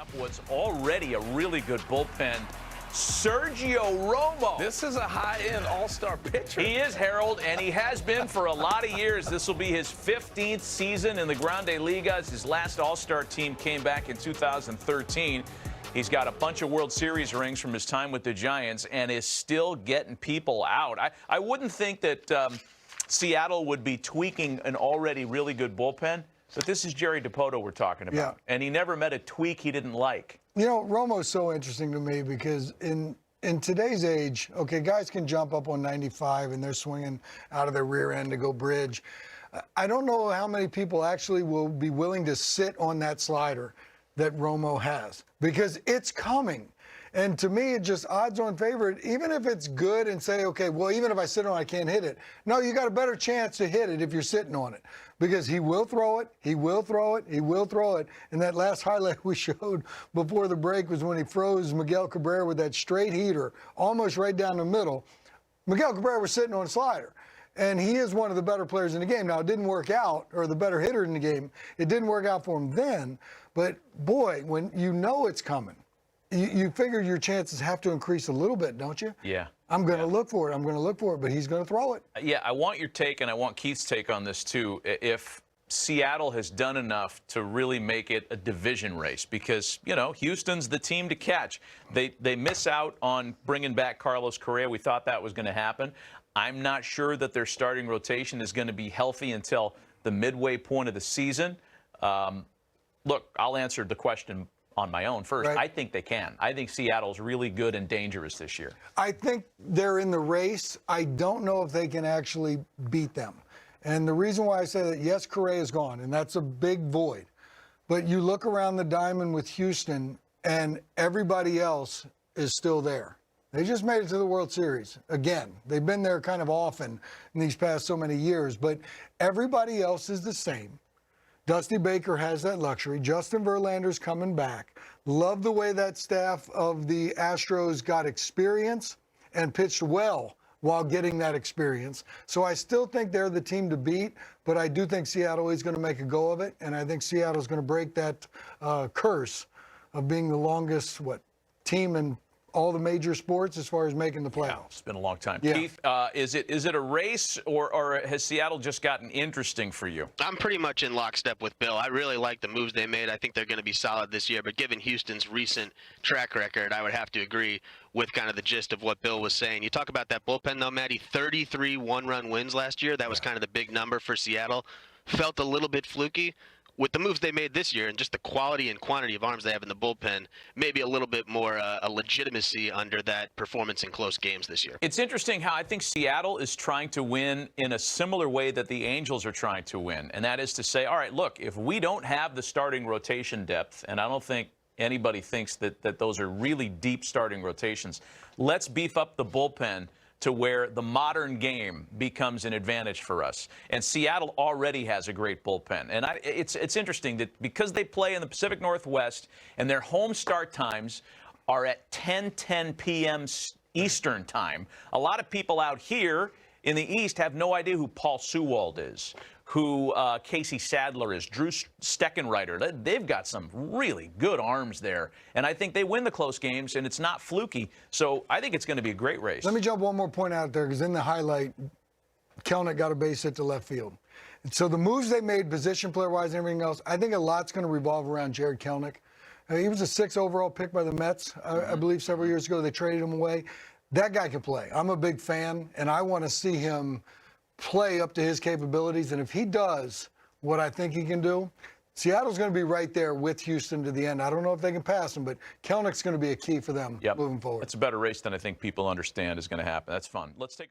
up what's already a really good bullpen, Sergio Romo. This is a high-end all-star pitcher. He is, Harold, and he has been for a lot of years. This will be his 15th season in the Grande Ligas. His last all-star team came back in 2013. He's got a bunch of World Series rings from his time with the Giants and is still getting people out. I wouldn't think that Seattle would be tweaking an already really good bullpen, but this is Jerry Dipoto we're talking about. Yeah. And he never met a tweak he didn't like. You know, Romo's so interesting to me because in today's age, okay, guys can jump up on 95 and they're swinging out of their rear end to go bridge. I don't know how many people actually will be willing to sit on that slider that Romo has because it's coming. And to me, it's just odds-on favorite, even if it's good and say, okay, well, even if I sit on it, I can't hit it. No, you got a better chance to hit it if you're sitting on it because he will throw it, he will throw it, he will throw it. And that last highlight we showed before the break was when he froze Miguel Cabrera with that straight heater, almost right down the middle. Miguel Cabrera was sitting on a slider. And he is one of the better players in the game. Now, it didn't work out, or the better hitter in the game. It didn't work out for him then. But, boy, when you know it's coming, you figure your chances have to increase a little bit, don't you? Yeah. I'm going to look for it. I'm going to look for it, but he's going to throw it. Yeah, I want your take, and I want Keith's take on this, too. If Seattle has done enough to really make it a division race because, you know, Houston's the team to catch. They miss out on bringing back Carlos Correa. We thought that was going to happen. I'm not sure that their starting rotation is going to be healthy until the midway point of the season. Look, I'll answer the question on my own first. Right. I think they can. I think Seattle's really good and dangerous this year. I think they're in the race. I don't know if they can actually beat them. And the reason why I say that, yes, Correa is gone, and that's a big void. But you look around the diamond with Houston, and everybody else is still there. They just made it to the World Series. Again, they've been there kind of often in these past so many years, but everybody else is the same. Dusty Baker has that luxury. Justin Verlander's coming back. Love the way that staff of the Astros got experience and pitched well while getting that experience. So I still think they're the team to beat, but I do think Seattle is going to make a go of it, and I think Seattle's going to break that curse of being the longest, team in all the major sports as far as making the playoffs. Yeah, it's been a long time. Yeah. Keith, is it a race or has Seattle just gotten interesting for you? I'm pretty much in lockstep with Bill. I really like the moves they made. I think they're going to be solid this year. But given Houston's recent track record, I would have to agree with kind of the gist of what Bill was saying. You talk about that bullpen, though, Matty, 33 one-run wins last year. That was kind of the big number for Seattle. Felt a little bit fluky. With the moves they made this year and just the quality and quantity of arms they have in the bullpen, maybe a little bit more a legitimacy under that performance in close games this year. It's interesting how I think Seattle is trying to win in a similar way that the Angels are trying to win, and that is to say, all right, look, if we don't have the starting rotation depth, and I don't think anybody thinks that those are really deep starting rotations, let's beef up the bullpen to where the modern game becomes an advantage for us. And Seattle already has a great bullpen. And it's interesting that because they play in the Pacific Northwest and their home start times are at 10:10 p.m. Eastern time, a lot of people out here in the East have no idea who Paul Sewald is, who Casey Sadler is, Drew Steckenrider. They've got some really good arms there. And I think they win the close games, and it's not fluky. So I think it's going to be a great race. Let me jump one more point out there, because in the highlight, Kelnick got a base hit to left field. So the moves they made, position player-wise and everything else, I think a lot's going to revolve around Jared Kelnick. He was a 6th overall pick by the Mets, I believe, several years ago. They traded him away. That guy can play. I'm a big fan, and I want to see him play up to his capabilities. And if he does what I think he can do, Seattle's going to be right there with Houston to the end. I don't know if they can pass him, but Kelnick's going to be a key for them moving forward. It's a better race than I think people understand is going to happen. That's fun. Let's take a